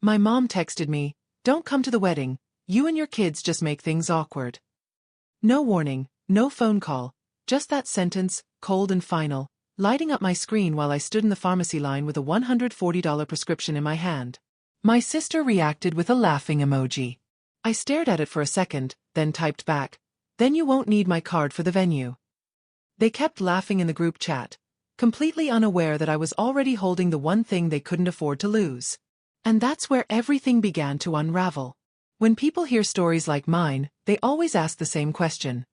My mom texted me, "Don't come to the wedding, you and your kids just make things awkward." No warning, no phone call, just that sentence, cold and final, lighting up my screen while I stood in the pharmacy line with a $140 prescription in my hand. My sister reacted with a laughing emoji. I stared at it for a second, then typed back, "Then you won't need my card for the venue." They kept laughing in the group chat, completely unaware that I was already holding the one thing they couldn't afford to lose. And that's where everything began to unravel. When people hear stories like mine, they always ask the same question.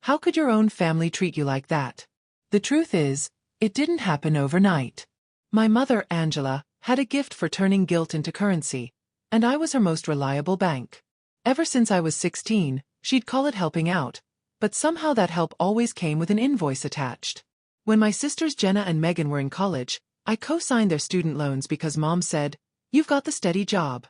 How could your own family treat you like that? The truth is, it didn't happen overnight. My mother, Angela, had a gift for turning guilt into currency, and I was her most reliable bank. Ever since I was 16, she'd call it helping out, but somehow that help always came with an invoice attached. When my sisters Jenna and Megan were in college, I co-signed their student loans because Mom said, "You've got the steady job."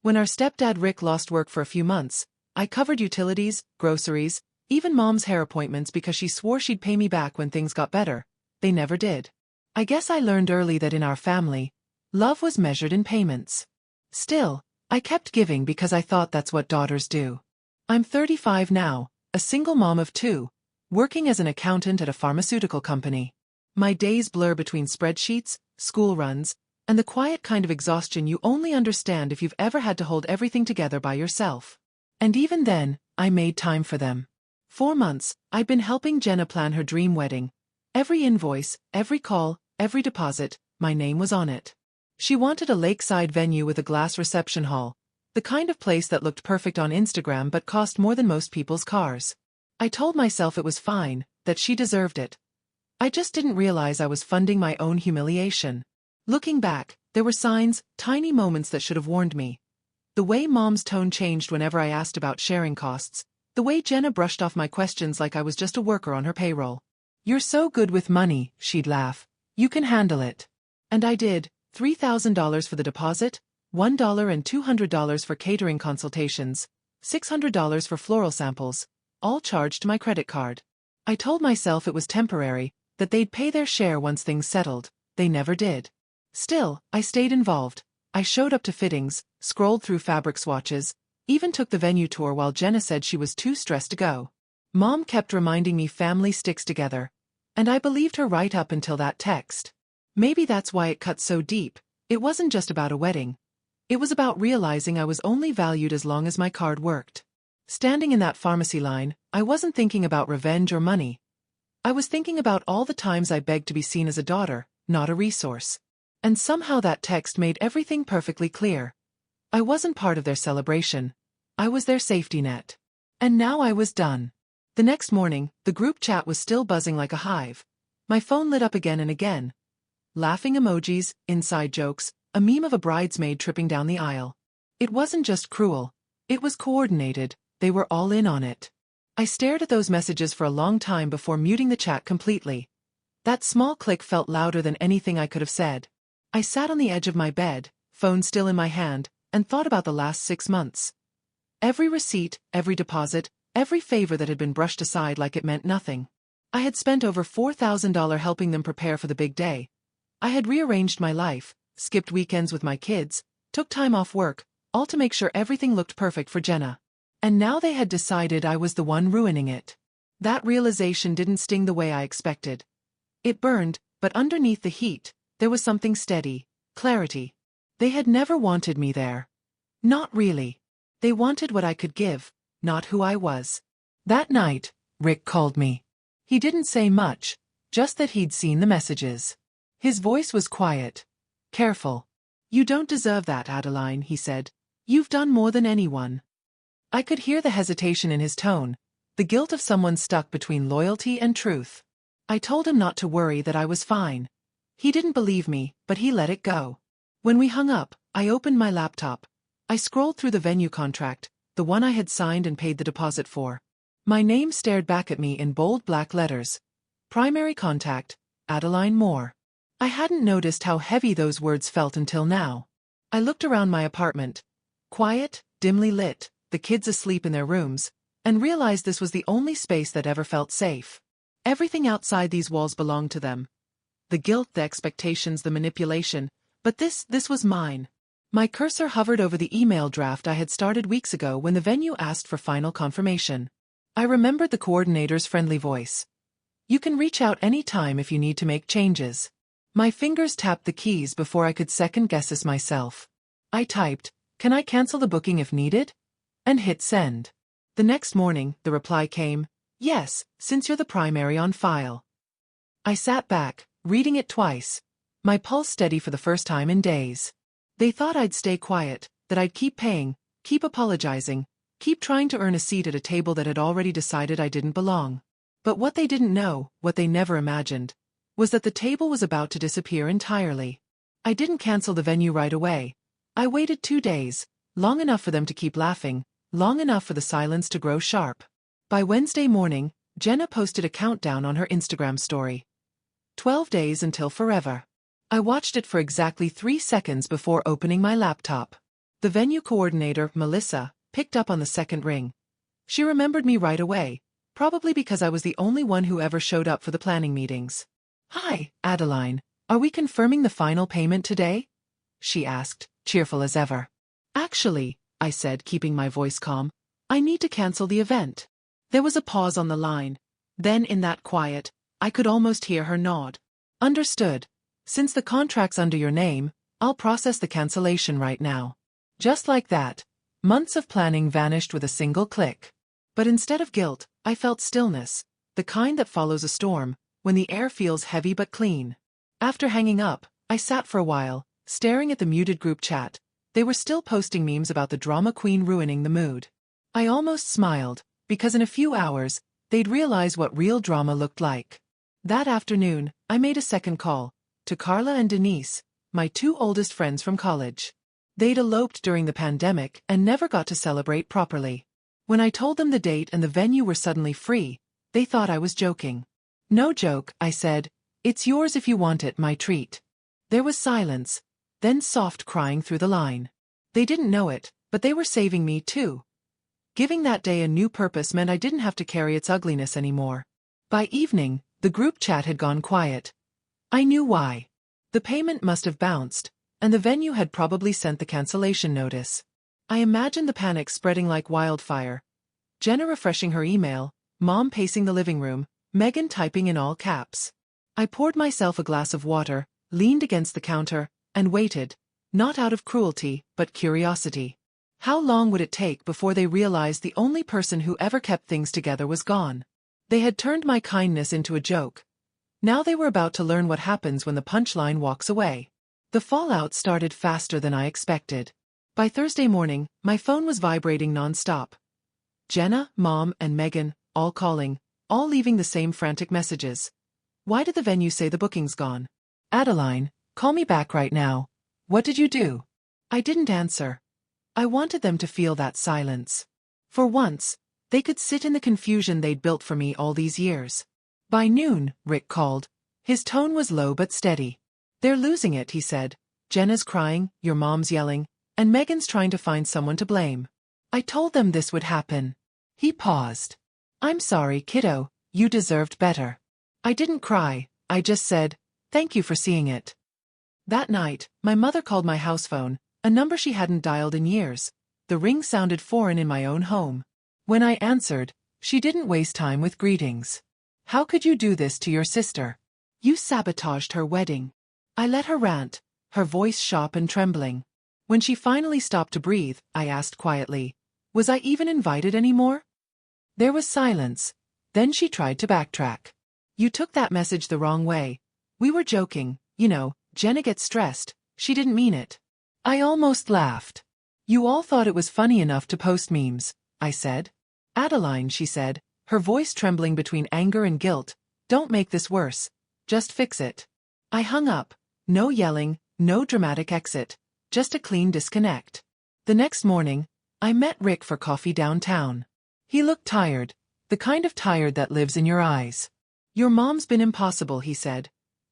When our stepdad Rick lost work for a few months, I covered utilities, groceries, even Mom's hair appointments because she swore she'd pay me back when things got better. They never did. I guess I learned early that in our family, love was measured in payments. Still, I kept giving because I thought that's what daughters do. I'm 35 now, a single mom of two, working as an accountant at a pharmaceutical company. My days blur between spreadsheets, school runs, and the quiet kind of exhaustion you only understand if you've ever had to hold everything together by yourself. And even then, I made time for them. 4 months, I'd been helping Jenna plan her dream wedding. Every invoice, every call, every deposit, my name was on it. She wanted a lakeside venue with a glass reception hall, the kind of place that looked perfect on Instagram but cost more than most people's cars. I told myself it was fine, that she deserved it. I just didn't realize I was funding my own humiliation. Looking back, there were signs, tiny moments that should have warned me. The way Mom's tone changed whenever I asked about sharing costs, the way Jenna brushed off my questions like I was just a worker on her payroll. "You're so good with money," she'd laugh. "You can handle it." And I did. $3,000 for the deposit, $1 and $200 for catering consultations, $600 for floral samples, all charged to my credit card. I told myself it was temporary, that they'd pay their share once things settled. They never did. Still, I stayed involved. I showed up to fittings, scrolled through fabric swatches, even took the venue tour while Jenna said she was too stressed to go. Mom kept reminding me family sticks together, and I believed her right up until that text. Maybe that's why it cut so deep. It wasn't just about a wedding. It was about realizing I was only valued as long as my card worked. Standing in that pharmacy line, I wasn't thinking about revenge or money. I was thinking about all the times I begged to be seen as a daughter, not a resource. And somehow that text made everything perfectly clear. I wasn't part of their celebration. I was their safety net. And now I was done. The next morning, the group chat was still buzzing like a hive. My phone lit up again and again. Laughing emojis, inside jokes, a meme of a bridesmaid tripping down the aisle. It wasn't just cruel. It was coordinated. They were all in on it. I stared at those messages for a long time before muting the chat completely. That small click felt louder than anything I could have said. I sat on the edge of my bed, phone still in my hand, and thought about the last 6 months. Every receipt, every deposit, every favor that had been brushed aside like it meant nothing. I had spent over $4,000 helping them prepare for the big day. I had rearranged my life, skipped weekends with my kids, took time off work, all to make sure everything looked perfect for Jenna. And now they had decided I was the one ruining it. That realization didn't sting the way I expected. It burned, but underneath the heat, there was something steady, clarity. They had never wanted me there. Not really. They wanted what I could give, not who I was. That night, Rick called me. He didn't say much, just that he'd seen the messages. His voice was quiet. Careful. "You don't deserve that, Adeline," he said. "You've done more than anyone." I could hear the hesitation in his tone, the guilt of someone stuck between loyalty and truth. I told him not to worry, that I was fine. He didn't believe me, but he let it go. When we hung up, I opened my laptop. I scrolled through the venue contract, the one I had signed and paid the deposit for. My name stared back at me in bold black letters. Primary contact, Adeline Moore. I hadn't noticed how heavy those words felt until now. I looked around my apartment. Quiet, dimly lit, the kids asleep in their rooms, and realized this was the only space that ever felt safe. Everything outside these walls belonged to them. The guilt, the expectations, the manipulation, but this was mine. My cursor hovered over the email draft I had started weeks ago when the venue asked for final confirmation. I remembered the coordinator's friendly voice. You can reach out any time if you need to make changes. My fingers tapped the keys before I could second-guess this myself. I typed, "Can I cancel the booking if needed?" and hit send. The next morning, the reply came, "Yes, since you're the primary on file." I sat back, reading it twice, my pulse steady for the first time in days. They thought I'd stay quiet, that I'd keep paying, keep apologizing, keep trying to earn a seat at a table that had already decided I didn't belong. But what they didn't know, what they never imagined, was that the table was about to disappear entirely. I didn't cancel the venue right away. I waited 2 days, long enough for them to keep laughing, long enough for the silence to grow sharp. By Wednesday morning, Jenna posted a countdown on her Instagram story. 12 days until forever. I watched it for exactly 3 seconds before opening my laptop. The venue coordinator, Melissa, picked up on the second ring. She remembered me right away, probably because I was the only one who ever showed up for the planning meetings. "Hi, Adeline, are we confirming the final payment today?" she asked, cheerful as ever. "Actually," I said, keeping my voice calm, "I need to cancel the event." There was a pause on the line. Then in that quiet, I could almost hear her nod. "Understood. Since the contract's under your name, I'll process the cancellation right now." Just like that, months of planning vanished with a single click. But instead of guilt, I felt stillness, the kind that follows a storm, when the air feels heavy but clean. After hanging up, I sat for a while, staring at the muted group chat. They were still posting memes about the drama queen ruining the mood. I almost smiled, because in a few hours, they'd realize what real drama looked like. That afternoon, I made a second call, to Carla and Denise, my 2 oldest friends from college. They'd eloped during the pandemic and never got to celebrate properly. When I told them the date and the venue were suddenly free, they thought I was joking. "No joke," I said. "It's yours if you want it, my treat." There was silence, then soft crying through the line. They didn't know it, but they were saving me too. Giving that day a new purpose meant I didn't have to carry its ugliness anymore. By evening, the group chat had gone quiet. I knew why. The payment must have bounced, and the venue had probably sent the cancellation notice. I imagined the panic spreading like wildfire. Jenna refreshing her email, Mom pacing the living room, Megan typing in all caps. I poured myself a glass of water, leaned against the counter, and waited, not out of cruelty, but curiosity. How long would it take before they realized the only person who ever kept things together was gone? They had turned my kindness into a joke. Now they were about to learn what happens when the punchline walks away. The fallout started faster than I expected. By Thursday morning, my phone was vibrating non-stop. Jenna, Mom, and Megan, all calling, all leaving the same frantic messages. "Why did the venue say the booking's gone?" "Adeline, call me back right now. What did you do?" I didn't answer. I wanted them to feel that silence. For once, they could sit in the confusion they'd built for me all these years. By noon, Rick called. His tone was low but steady. "They're losing it," he said. "Jenna's crying, your mom's yelling, and Megan's trying to find someone to blame." I told them this would happen. He paused. "I'm sorry, kiddo, you deserved better." I didn't cry, I just said, "Thank you for seeing it." That night, my mother called my house phone, a number she hadn't dialed in years. The ring sounded foreign in my own home. When I answered, she didn't waste time with greetings. "How could you do this to your sister? You sabotaged her wedding." I let her rant, her voice sharp and trembling. When she finally stopped to breathe, I asked quietly, "Was I even invited anymore?" There was silence. Then she tried to backtrack. "You took that message the wrong way. We were joking, you know, Jenna gets stressed, she didn't mean it." I almost laughed. "You all thought it was funny enough to post memes," I said. "Adeline," she said, her voice trembling between anger and guilt, "don't make this worse. Just fix it." I hung up. No yelling, no dramatic exit. Just a clean disconnect. The next morning, I met Rick for coffee downtown. He looked tired, the kind of tired that lives in your eyes. "Your mom's been impossible," he said.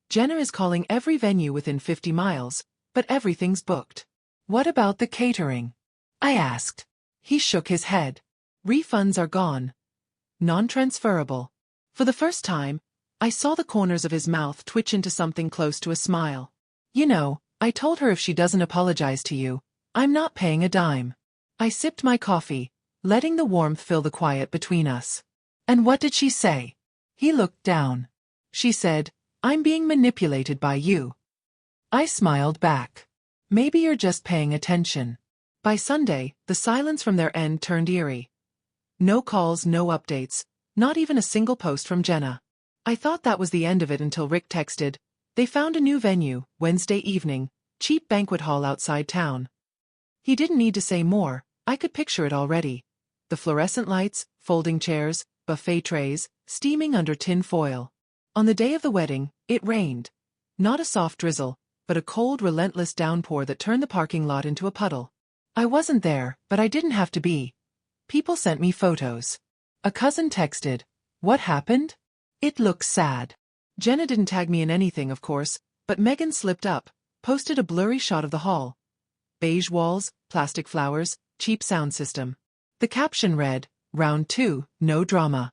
"Jenna is calling every venue within 50 miles, but everything's booked." "What about the catering?" I asked. He shook his head. "Refunds are gone. Non-transferable." For the first time, I saw the corners of his mouth twitch into something close to a smile. "You know, I told her if she doesn't apologize to you, I'm not paying a dime. I sipped my coffee, letting the warmth fill the quiet between us. And what did she say? He looked down. She said, I'm being manipulated by you. I smiled back. Maybe you're just paying attention. By Sunday, the silence from their end turned eerie. No calls, no updates, not even a single post from Jenna. I thought that was the end of it until Rick texted, they found a new venue, Wednesday evening, cheap banquet hall outside town. He didn't need to say more, I could picture it already. The fluorescent lights, folding chairs, buffet trays, steaming under tin foil. On the day of the wedding, it rained. Not a soft drizzle, but a cold, relentless downpour that turned the parking lot into a puddle. I wasn't there, but I didn't have to be. People sent me photos. A cousin texted, what happened? It looks sad. Jenna didn't tag me in anything, of course, but Megan slipped up, posted a blurry shot of the hall. Beige walls, plastic flowers, cheap sound system. The caption read, Round 2, no drama.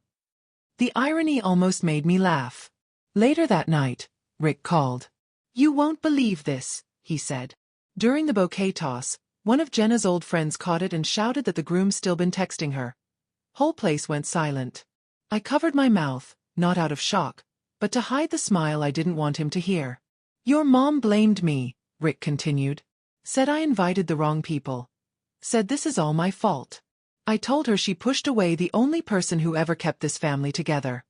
The irony almost made me laugh. Later that night, Rick called. You won't believe this, he said. During the bouquet toss, one of Jenna's old friends caught it and shouted that the groom's still been texting her. Whole place went silent. I covered my mouth, not out of shock, but to hide the smile I didn't want him to hear. Your mom blamed me, Rick continued. Said I invited the wrong people. Said this is all my fault. I told her she pushed away the only person who ever kept this family together.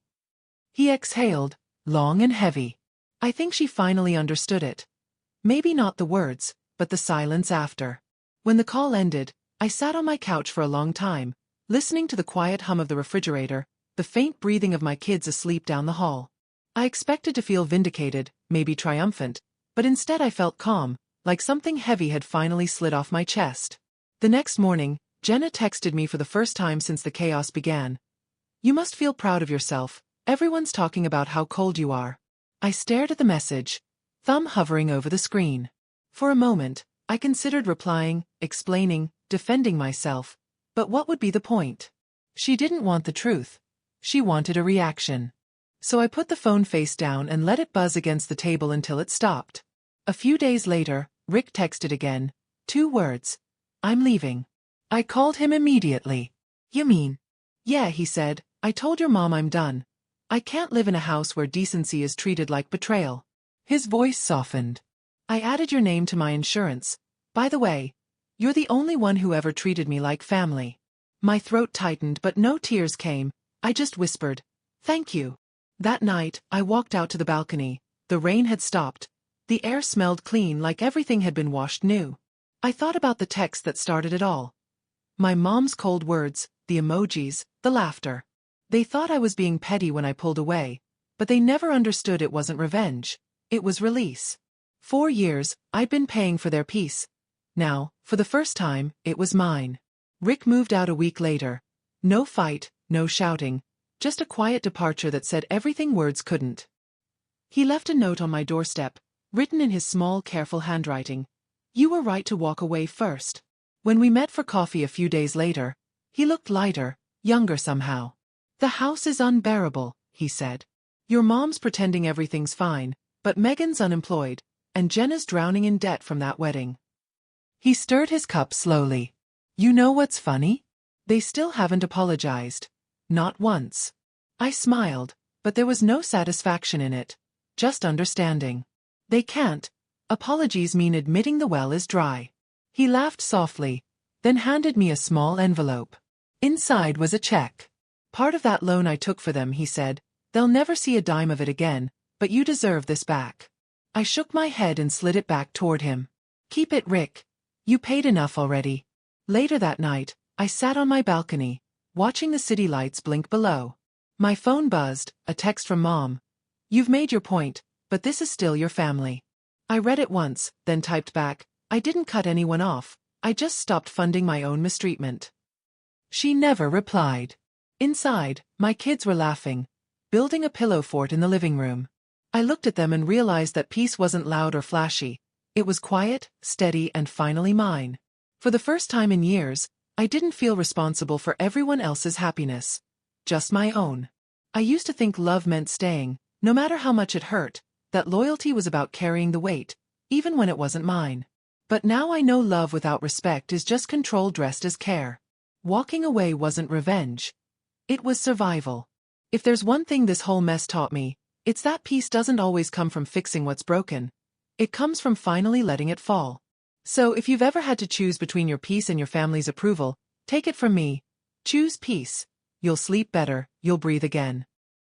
He exhaled, long and heavy. I think she finally understood it. Maybe not the words, but the silence after. When the call ended, I sat on my couch for a long time, listening to the quiet hum of the refrigerator, the faint breathing of my kids asleep down the hall. I expected to feel vindicated, maybe triumphant, but instead I felt calm, like something heavy had finally slid off my chest. The next morning, Jenna texted me for the first time since the chaos began. You must feel proud of yourself, everyone's talking about how cold you are. I stared at the message, thumb hovering over the screen. For a moment, I considered replying, explaining, defending myself, but what would be the point? She didn't want the truth. She wanted a reaction. So I put the phone face down and let it buzz against the table until it stopped. A few days later, Rick texted again, 2 words. I'm leaving. I called him immediately. You mean? Yeah, he said, I told your mom I'm done. I can't live in a house where decency is treated like betrayal. His voice softened. I added your name to my insurance. By the way, you're the only one who ever treated me like family. My throat tightened but no tears came. I just whispered, thank you. That night, I walked out to the balcony. The rain had stopped. The air smelled clean like everything had been washed new. I thought about the text that started it all. My mom's cold words, the emojis, the laughter. They thought I was being petty when I pulled away, but they never understood it wasn't revenge. It was release. 4 years, I'd been paying for their peace. Now, for the first time, it was mine. Rick moved out a week later. No fight, no shouting, just a quiet departure that said everything words couldn't. He left a note on my doorstep, written in his small, careful handwriting. You were right to walk away first. When we met for coffee a few days later, he looked lighter, younger somehow. The house is unbearable, he said. Your mom's pretending everything's fine, but Megan's unemployed, and Jenna's drowning in debt from that wedding. He stirred his cup slowly. You know what's funny? They still haven't apologized. Not once. I smiled, but there was no satisfaction in it. Just understanding. They can't. Apologies mean admitting the well is dry. He laughed softly, then handed me a small envelope. Inside was a check. Part of that loan I took for them, he said. They'll never see a dime of it again, but you deserve this back. I shook my head and slid it back toward him. Keep it, Rick. You paid enough already. Later that night, I sat on my balcony, watching the city lights blink below. My phone buzzed, a text from Mom. You've made your point, but this is still your family. I read it once, then typed back, I didn't cut anyone off, I just stopped funding my own mistreatment. She never replied. Inside, my kids were laughing, building a pillow fort in the living room. I looked at them and realized that peace wasn't loud or flashy. It was quiet, steady, and finally mine. For the first time in years, I didn't feel responsible for everyone else's happiness. Just my own. I used to think love meant staying, no matter how much it hurt, that loyalty was about carrying the weight, even when it wasn't mine. But now I know love without respect is just control dressed as care. Walking away wasn't revenge. It was survival. If there's one thing this whole mess taught me, it's that peace doesn't always come from fixing what's broken. It comes from finally letting it fall. So if you've ever had to choose between your peace and your family's approval, take it from me. Choose peace. You'll sleep better, you'll breathe again.